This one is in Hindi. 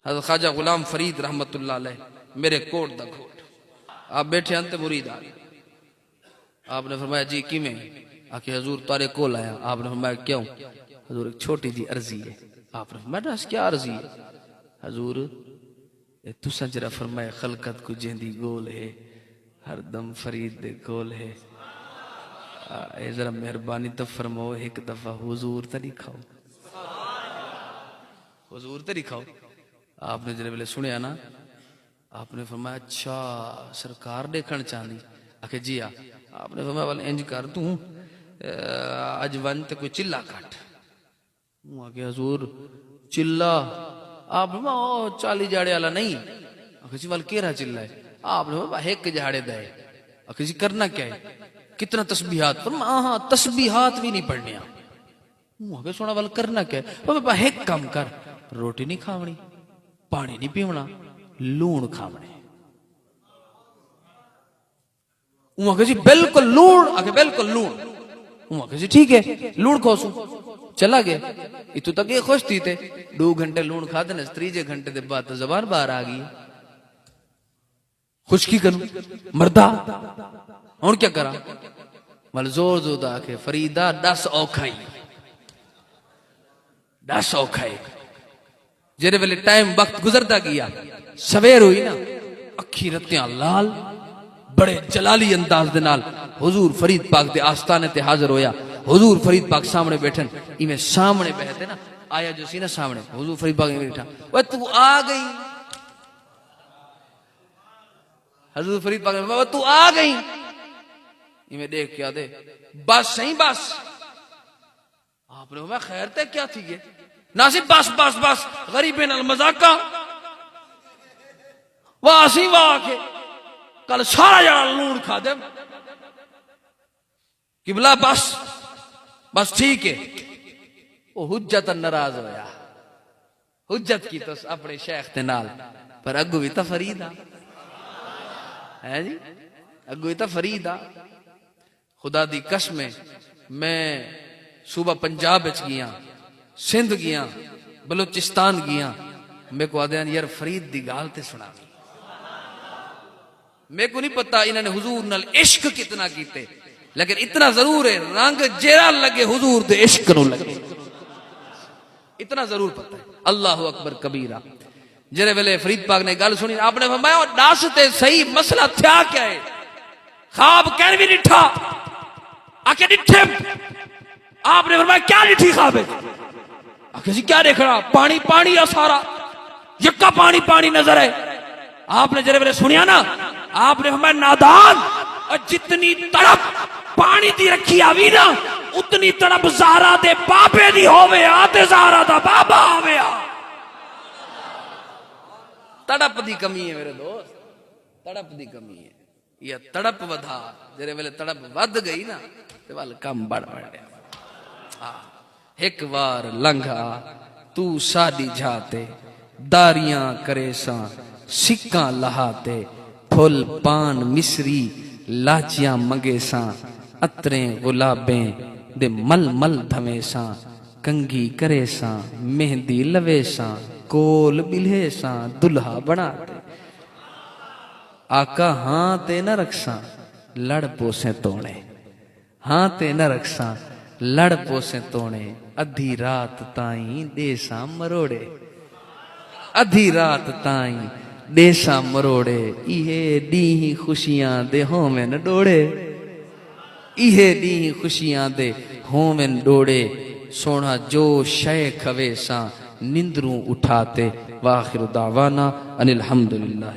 हज़रत ख्वाजा गुलाम फरीद रहमतुल्लाह अलैह मेरे कोट दा कोट आप बैठे अंत मुरीद आ आपने फरमाया जी किमें आके हजूर तारे कोल आया आपने फरमाया क्यों हजूर एक छोटी जी अर्जी है आपने फरमाया क्या अर्जी है हजूर तुसा जरा फरमाया खलकत को जेंदी गोल है हर दम फरीद दे गोल है जरा मेहरबानी तो फरमाओ एक दफा हुजूर तो दिखाओ हुजूर तो दिखाओ आपने जरा वेले सुनिया ना आपने फरमाया अच्छा सरकार देखना चाहती आखे जी आ आपने फरमाया वाले इंज कर तू अज वन ते कोई चिल्ला काट आगे हजूर चिल्ला आप 40 जाड़े वाला नहीं आखे जी वाल केरा चिल्ला है आपने एक झाड़े दे आखे जी करना क्या है कितना तस्बीहात हाँ तस्बीहात भी नहीं पढ़ने आगे सोना वाल करना क्या है एक काम कर रोटी नहीं खावनी पानी नहीं पीवना लूण खावने आगे जी बिल्कुल लूण आगे बिल्कुल लूण आगे जी ठीक है लूण खोसू चला गया इतु तक ये खुश थी थे 2 घंटे लूण खाते न 3 घंटे के बाद तो जबान बाहर आ गई खुश की करूं मर्दा और क्या करा मल जोर जोर आके फरीदा 10 औखाई 10 औखाई जेरे वेले टाइम वक्त गुजरता गया सवेर हुई ना अखी रत्तियां लाल बड़े जलाली अंदाज दे नाल हुजूर फरीद पाक दे आस्थाने ते हाजिर होया हुजूर फरीद पाक सामने बैठन इमे सामने बैठे ना आया जो सी ना सामने हुजूर फरीद पाक बैठा ओए तू आ गई हुजूर फरीद पाक तू आ गई इमे देख क्या दे बस सही बस आपने मैं खैर ते क्या थी ये नासिब बस बस बस गरीबे नाल मजाका वाह सी वाह के कल सारा जरा लूण खा दे किबला बस बस ठीक है वो हुज्जत नाराज होया हुज्जत की तो अपने शेख के नाल पर अगू भी तो फरीदा है जी अगू भी तो फरीदा खुदा दी कसम मैं सूबा पंजाब विच गया सिंध गया बलूचिस्तान गया मेरे को आदे यार फरीद दी गाल ते सुना मेरे को नहीं पता इन्होंने हुजूर नाल इश्क कितना कीते लेकिन इतना जरूर है रंग जेरा लगे हुजूर दे इश्क नु लगे इतना जरूर पता है अल्लाह अकबर कबीरा जेरे वेले फरीद पाक ने गल सुनी आपने फरमाया दस ते सही मसला था क्या है ख्वाब कह भी डिठा आके डिठे आपने फरमाया क्या डिठी ख्वाब है आके जी क्या देखना पानी पानी है सारा यक्का पानी पानी नजर है आपने जेरे वेले सुनिया ना आपने फरमाया नादान और जितनी तड़प पानी दी रखी आवी ना उतनी तड़प ज़ारा दे बाबे दी होवे आते ज़ारा दा बाबा आवे तड़प दी कमी है मेरे दोस्त तड़प दी कमी है ये तड़प वधा जेरे वेले तड़प वध गई ना ते वाल कम बढ़ गया एक बार लंघा तू साडी जाते दारियां करे सा सिक्का लहाते फुल पान मिसरी लाचियां मंगे सा अतरे गुलाबे दे मल मल धवे सा कंघी करे सा मेहंदी लवे सा कोल बिल्हे सा दुल्हा बनाते आका हाँ ते न रखसा लड़ पोसे तोड़े हाँ ते न रखसा लड़ पोसे तोड़े अधी रात ताई देसा मरोड़े अधी रात ताई देसा मरोड़े इहे दी खुशियां दे होवेन डोड़े इहे दी खुशियां दे होवेन डोड़े सोना जो शय खवे सा निंद्रू उठाते वाखिर दावाना अनिल हम्दुलिल्लाह।